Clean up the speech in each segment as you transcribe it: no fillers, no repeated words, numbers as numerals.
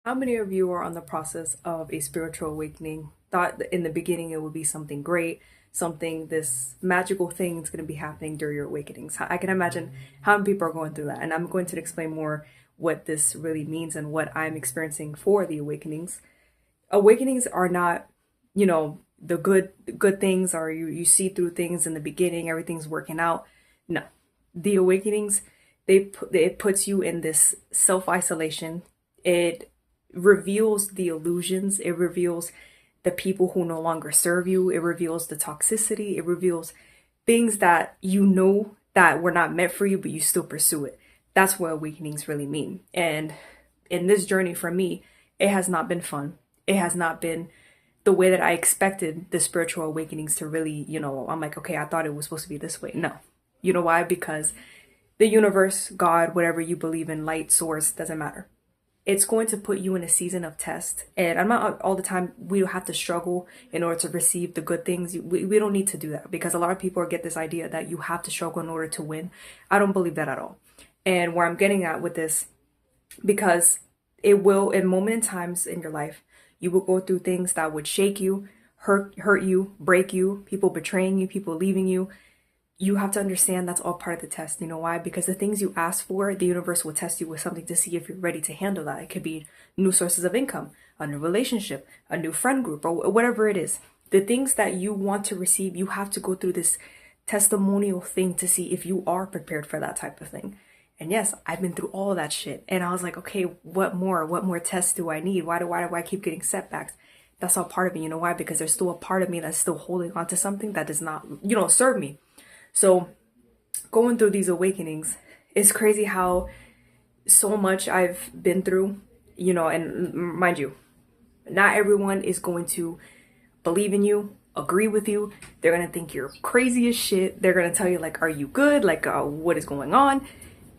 How many of you are on the process of a spiritual awakening? Thought that in the beginning it would be something great, something, this magical thing is going to be happening during your awakenings. I can imagine how many people are going through that. And I'm going to explain more what this really means and what I'm experiencing for the awakenings. Awakenings are not, the good things, or you see through things in the beginning, everything's working out. No. The awakenings, it puts you in this self-isolation. It reveals the illusions. It reveals the people who no longer serve you. It reveals the toxicity. It reveals things that you know that were not meant for you, but you still pursue it. That's what awakenings really mean. And in this journey for me, it has not been fun. It has not been the way that I expected the spiritual awakenings to really, I'm like, okay, I thought it was supposed to be this way. No. You know why? Because the universe, God, whatever you believe in, light, source, doesn't matter. It's going to put you in a season of test. And I'm not all the time, we have to struggle in order to receive the good things. We don't need to do that, because a lot of people get this idea that you have to struggle in order to win. I don't believe that at all. And where I'm getting at with this, because it will, in moment in times in your life, you will go through things that would shake you, hurt you, break you, people betraying you, people leaving you. You have to understand that's all part of the test. You know why? Because the things you ask for, the universe will test you with something to see if you're ready to handle that. It could be new sources of income, a new relationship, a new friend group, or whatever it is. The things that you want to receive, you have to go through this testimonial thing to see if you are prepared for that type of thing. And yes, I've been through all of that shit. And I was like, okay, what more tests do I need? Why do I keep getting setbacks? That's all part of me. You know why? Because there's still a part of me that's still holding on to something that does not, serve me. So going through these awakenings, it's crazy how so much I've been through, and mind you, not everyone is going to believe in you, agree with you. They're going to think you're crazy as shit. They're going to tell you, like, are you good? Like, what is going on?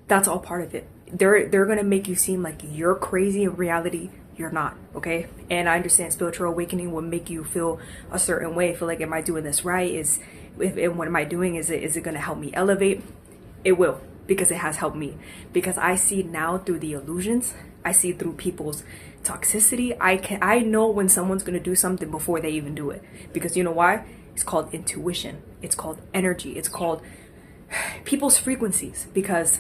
That's all part of it. They're going to make you seem like you're crazy. In reality, you're not, okay? And I understand spiritual awakening will make you feel a certain way. Feel like, am I doing this right? And what am I doing? Is it going to help me elevate? It will, because it has helped me. Because I see now through the illusions. I see through people's toxicity. I know when someone's going to do something before they even do it. Because you know why? It's called intuition. It's called energy. It's called people's frequencies. Because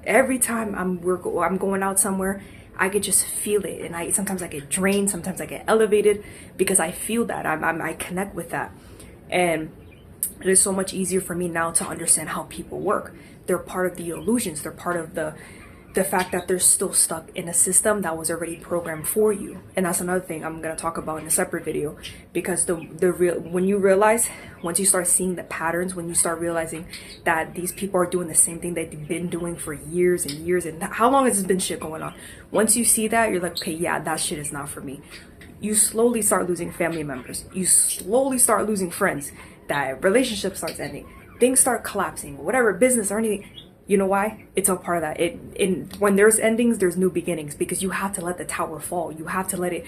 every time I'm going out somewhere, I could just feel it. And sometimes I get drained. Sometimes I get elevated because I feel that. I connect with that. And it is so much easier for me now to understand how people work. They're part of the illusions. They're part of the fact that they're still stuck in a system that was already programmed for you. And that's another thing I'm going to talk about in a separate video, because when you realize, once you start seeing the patterns, when you start realizing that these people are doing the same thing that they've been doing for years and years, and how long has this been shit going on? Once you see that, you're like, okay, yeah, that shit is not for me. You slowly start losing family members. You slowly start losing friends. That relationship starts ending. Things start collapsing. Whatever, business or anything. You know why? It's all part of that. When there's endings, there's new beginnings, because you have to let the tower fall. You have to let it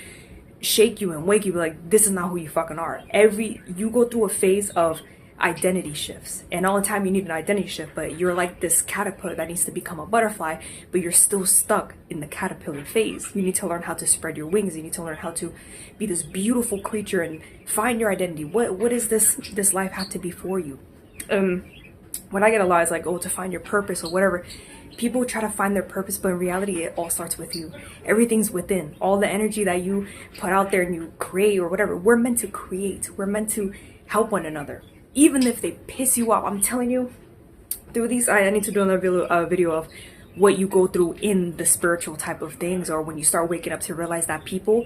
shake you and wake you. Like, this is not who you fucking are. You go through a phase of identity shifts, and all the time you need an identity shift, but you're like this caterpillar that needs to become a butterfly, but you're still stuck in the caterpillar phase. You need to learn how to spread your wings. You need to learn how to be this beautiful creature and find your identity. What is this life have to be for you? When I get a lot, it's like, oh, to find your purpose or whatever. People try to find their purpose, but in reality, it all starts with you. Everything's within. All the energy that you put out there and you create or whatever, we're meant to create. We're meant to help one another. Even if they piss you off, I'm telling you, through these, I need to do another video of what you go through in the spiritual type of things, or when you start waking up to realize that people,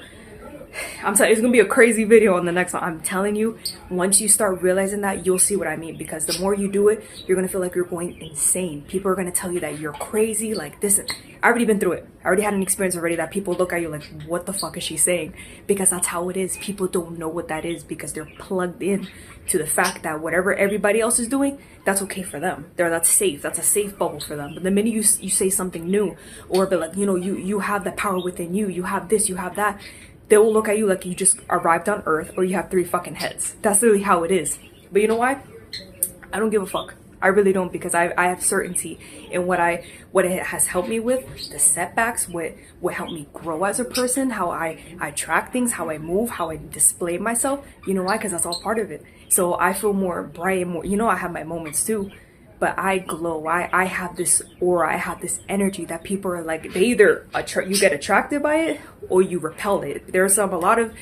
I'm telling you, it's gonna be a crazy video on the next one. I'm telling you, once you start realizing that, you'll see what I mean. Because the more you do it, you're gonna feel like you're going insane. People are gonna tell you that you're crazy, like this. I already been through it. I already had an experience already that people look at you like, what the fuck is she saying? Because that's how it is. People don't know what that is, because they're plugged in to the fact that whatever everybody else is doing, that's okay for them. That's safe. That's a safe bubble for them. But the minute you say something new, or be like, you have the power within you, you have this, you have that, they will look at you like you just arrived on Earth, or you have 3 fucking heads. That's literally how it is. But you know why? I don't give a fuck. I really don't, because I have certainty in what it has helped me with, the setbacks, what helped me grow as a person, how I track things, how I move, how I display myself. You know why? Because that's all part of it. So I feel more bright and more, you know, I have my moments too, but I glow. I have this aura, I have this energy that people are like, they either you get attracted by it or you repel it. There's a lot of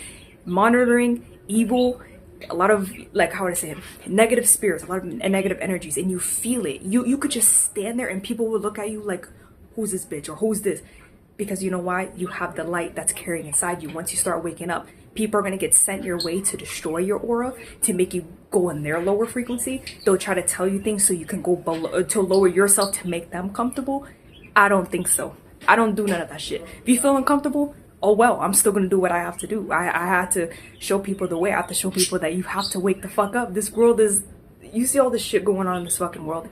monitoring evil, a lot of, like, how would I say it, negative spirits, a lot of negative energies, and you feel it. You could just stand there and people will look at you like, who's this bitch, or who's this? Because you know why? You have the light that's carrying inside you. Once you start waking up, people are going to get sent your way to destroy your aura, to make you go in their lower frequency. They'll try to tell you things so you can go below, to lower yourself to make them comfortable. I don't think so. I don't do none of that shit. If you feel uncomfortable, oh well, I'm still gonna do what I have to do. I have to show people the way. I have to show people that you have to wake the fuck up. This world is, you see all this shit going on in this fucking world,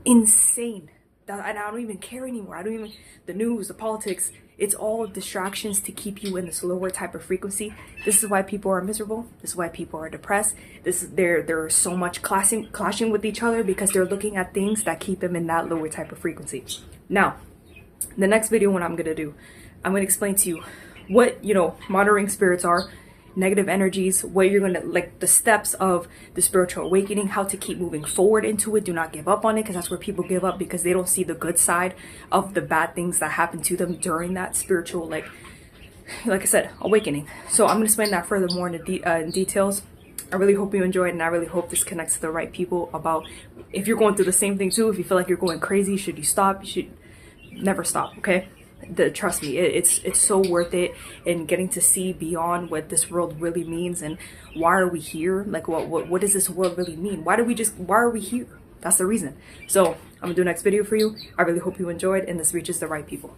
insane. And I don't even care anymore. I don't even, the news, the politics, it's all distractions to keep you in this lower type of frequency. This is why people are miserable. This is why people are depressed. They're so much clashing with each other, because they're looking at things that keep them in that lower type of frequency. Now, the next video, what I'm gonna do, I'm gonna explain to you what, you know, monitoring spirits are, negative energies, what you're gonna, like, the steps of the spiritual awakening, how to keep moving forward into it. Do not give up on it, because that's where people give up, because they don't see the good side of the bad things that happen to them during that spiritual, like I said, awakening. So I'm gonna explain that further more in details. I really hope you enjoyed, and I really hope this connects to the right people about, if you're going through the same thing too, if you feel like you're going crazy, should you stop? You should never stop, okay? Trust me, it's so worth it, and getting to see beyond what this world really means, and why are we here, like what does this world really mean, why are we here? That's the reason. So I'm gonna do the next video for you. I really hope you enjoyed, and this reaches the right people.